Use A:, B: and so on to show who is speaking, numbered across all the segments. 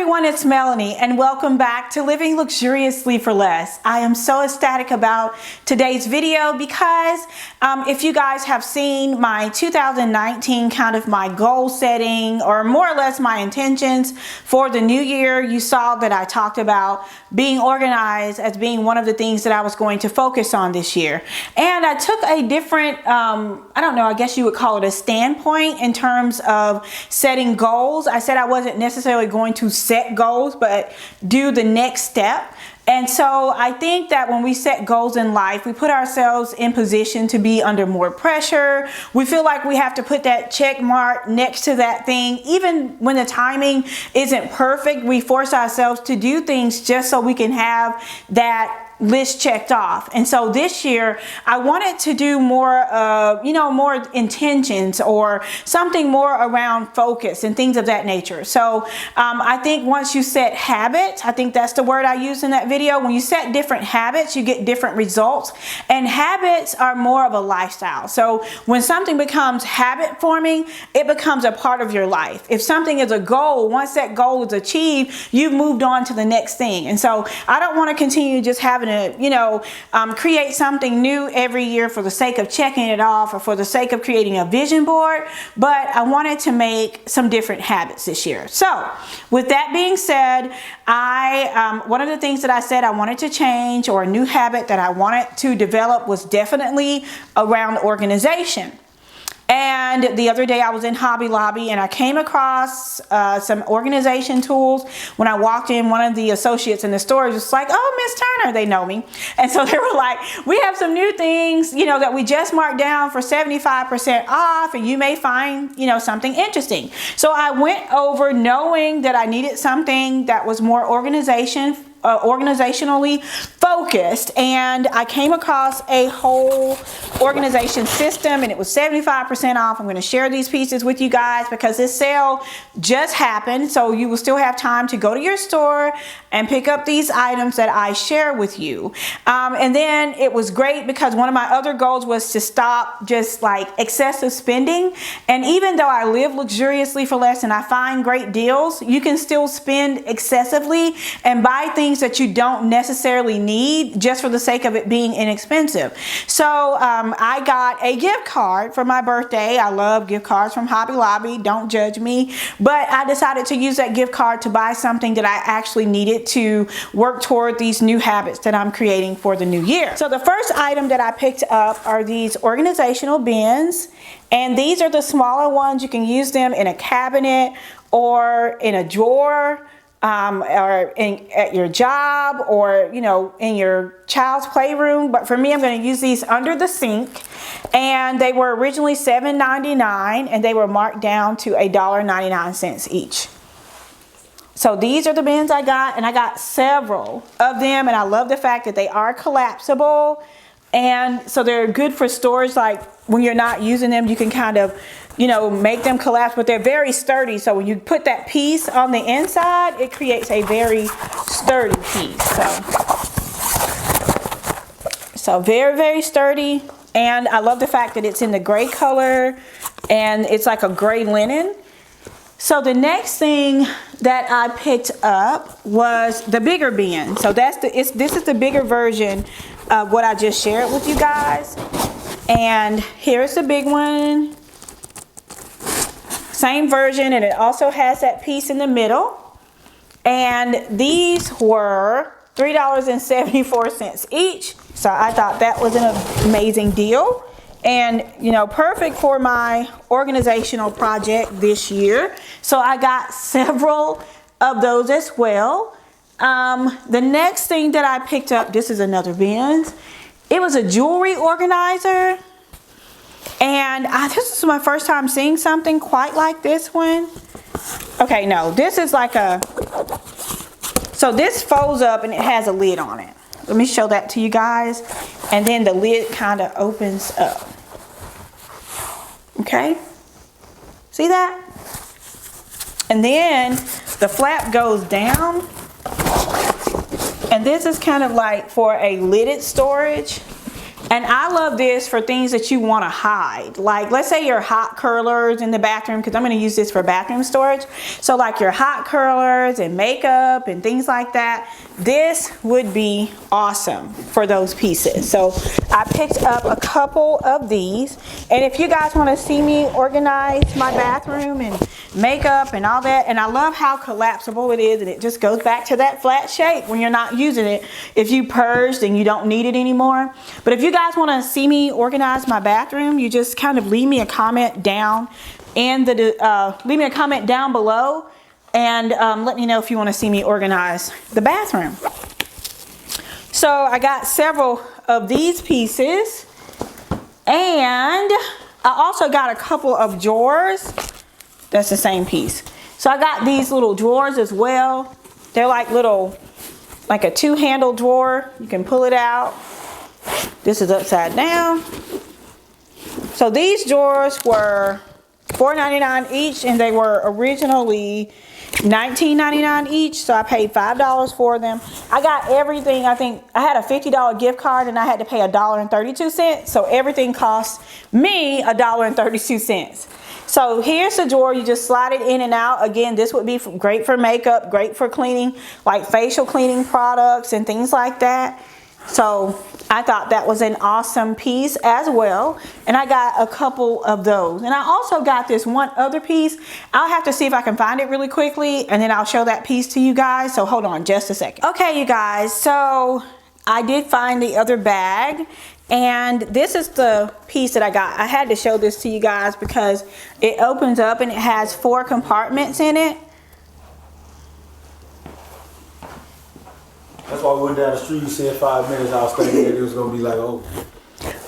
A: everyone, it's Melanie and welcome back to Living Luxuriously for Less. I am so ecstatic about today's video because if you guys have seen my 2019 kind of my goal setting or more or less my intentions for the new year, you saw that I talked about being organized as being one of the things that I was going to focus on this year. And I took a different, I don't know, I guess you would call it a standpoint in terms of setting goals. I said I wasn't necessarily going to set goals, but do the next step. And so I think that when we set goals in life, we put ourselves in position to be under more pressure. We feel like we have to put that check mark next to that thing. Even when the timing isn't perfect, we force ourselves to do things just so we can have that list checked off. And so this year I wanted to do more more intentions or something more around focus and things of that nature. So I think once you set habits, I think that's the word I used in that video, when you set different habits you get different results, and habits are more of a lifestyle. So when something becomes habit forming, it becomes a part of your life. If something is a goal, once that goal is achieved, you've moved on to the next thing. And so I don't want to continue just having to, create something new every year for the sake of checking it off or for the sake of creating a vision board, but I wanted to make some different habits this year. So with that being said, one of the things that I said I wanted to change, or a new habit that I wanted to develop, was definitely around organization. And the other day I was in Hobby Lobby and I came across some organization tools. When I walked in, one of the associates in the store was just like, "Oh, Miss Turner," they know me. And so they were like, "We have some new things, that we just marked down for 75% off, and you may find, something interesting." So I went over knowing that I needed something that was more organizationally focused, and I came across a whole organization system, and it was 75% off. I'm going to share these pieces with you guys because this sale just happened, so you will still have time to go to your store and pick up these items that I share with you. And then it was great because one of my other goals was to stop just like excessive spending. And even though I live luxuriously for less and I find great deals, you can still spend excessively and buy things that you don't necessarily need just for the sake of it being inexpensive. So I got a gift card for my birthday. I love gift cards from Hobby Lobby, don't judge me, but I decided to use that gift card to buy something that I actually needed to work toward these new habits that I'm creating for the new year. So the first item that I picked up are these organizational bins, and these are the smaller ones. You can use them in a cabinet or in a drawer, or at your job, or in your child's playroom. But for me, I'm going to use these under the sink, and they were originally $7.99 and they were marked down to $1.99 each. So these are the bins I got, and I got several of them, and I love the fact that they are collapsible, and so they're good for storage. Like when you're not using them, you can kind of make them collapse, but they're very sturdy. So when you put that piece on the inside, it creates a very sturdy piece. So very, very sturdy. And I love the fact that it's in the gray color and it's like a gray linen. So the next thing that I picked up was the bigger bin. So this is the bigger version of what I just shared with you guys. And here's the big one. Same version, and it also has that piece in the middle. And these were $3.74 each. So I thought that was an amazing deal. And perfect for my organizational project this year. So I got several of those as well. The next thing that I picked up, this is another bin. It was a jewelry organizer. And this is my first time seeing something quite like this one. Okay, no, this is like so this folds up and it has a lid on it. Let me show that to you guys. And then the lid kind of opens up. Okay, see that? And then the flap goes down. And this is kind of like for a lidded storage. And I love this for things that you want to hide. Like, let's say your hot curlers in the bathroom, because I'm going to use this for bathroom storage. So like your hot curlers and makeup and things like that, this would be awesome for those pieces. So I picked up a couple of these. And if you guys want to see me organize my bathroom and makeup and all that, and I love how collapsible it is, and it just goes back to that flat shape when you're not using it. If you purged and you don't need it anymore. But if you guys want to see me organize my bathroom, you just kind of leave me a comment down in the leave me a comment down below, and let me know if you want to see me organize the bathroom. So I got several of these pieces, and I also got a couple of drawers. That's the same piece. So I got these little drawers as well. They're like little, like a two-handle drawer. You can pull it out. This is upside down. So these drawers were $4.99 each, and they were originally $19.99 each. So I paid $5 for them. I got everything. I think I had a $50 gift card, and I had to pay $1.32. So everything cost me $1.32. So here's the drawer. You just slide it in and out. Again, this would be great for makeup, great for cleaning, like facial cleaning products and things like that. So I thought that was an awesome piece as well. And I got a couple of those. And I also got this one other piece. I'll have to see if I can find it really quickly, and then I'll show that piece to you guys. So hold on just a second. Okay, you guys, so I did find the other bag. And this is the piece that I got. I had to show this to you guys because it opens up and it has 4 compartments in it.
B: That's why we went down the street. You said 5 minutes. I was thinking that it was going to be like, oh.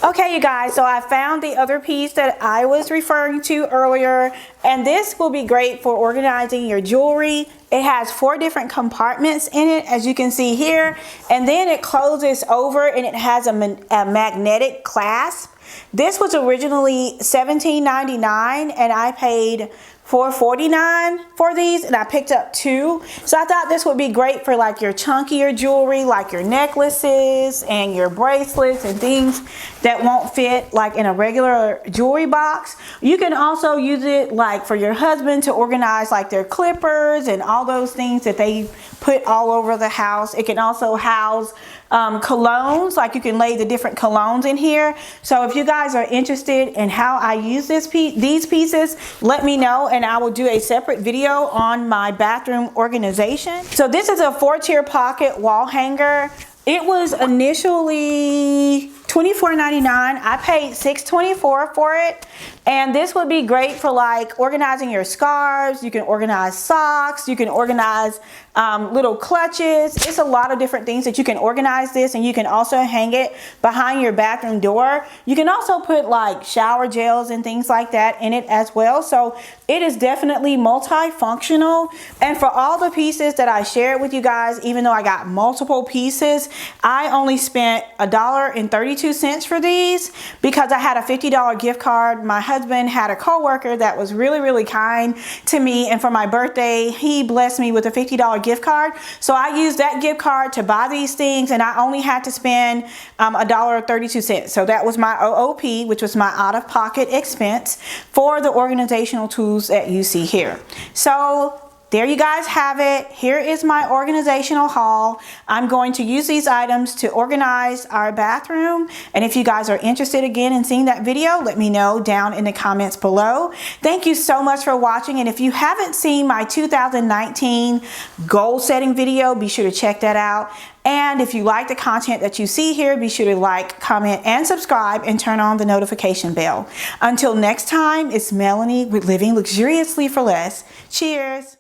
A: Okay, you guys, so I found the other piece that I was referring to earlier, and this will be great for organizing your jewelry. It has 4 different compartments in it, as you can see here, and then it closes over and it has a magnetic clasp. This was originally $17.99, and I paid $4.49 for these, and I picked up 2. So I thought this would be great for like your chunkier jewelry, like your necklaces and your bracelets and things that won't fit like in a regular jewelry box. You can also use it like for your husband to organize like their clippers and all those things that they put all over the house. It can also house colognes, like you can lay the different colognes in here. So if you guys are interested in how I use these pieces, let me know, and I will do a separate video on my bathroom organization. So this is a 4-tier pocket wall hanger. It was initially $24.99. I paid $6.24 for it. And this would be great for like organizing your scarves. You can organize socks. You can organize little clutches. It's a lot of different things that you can organize this, and you can also hang it behind your bathroom door. You can also put like shower gels and things like that in it as well. So it is definitely multifunctional. And for all the pieces that I shared with you guys, even though I got multiple pieces, I only spent $1.32 for these because I had a $50 gift card. My husband had a coworker that was really kind to me, and for my birthday he blessed me with a $50 gift card. So I used that gift card to buy these things, and I only had to spend $1.32. So that was my OOP, which was my out-of-pocket expense for the organizational tools that you see here. So there you guys have it. Here is my organizational haul. I'm going to use these items to organize our bathroom. And if you guys are interested again in seeing that video, let me know down in the comments below. Thank you so much for watching. And if you haven't seen my 2019 goal setting video, be sure to check that out. And if you like the content that you see here, be sure to like, comment, and subscribe, and turn on the notification bell. Until next time, it's Melanie with Living Luxuriously for Less. Cheers.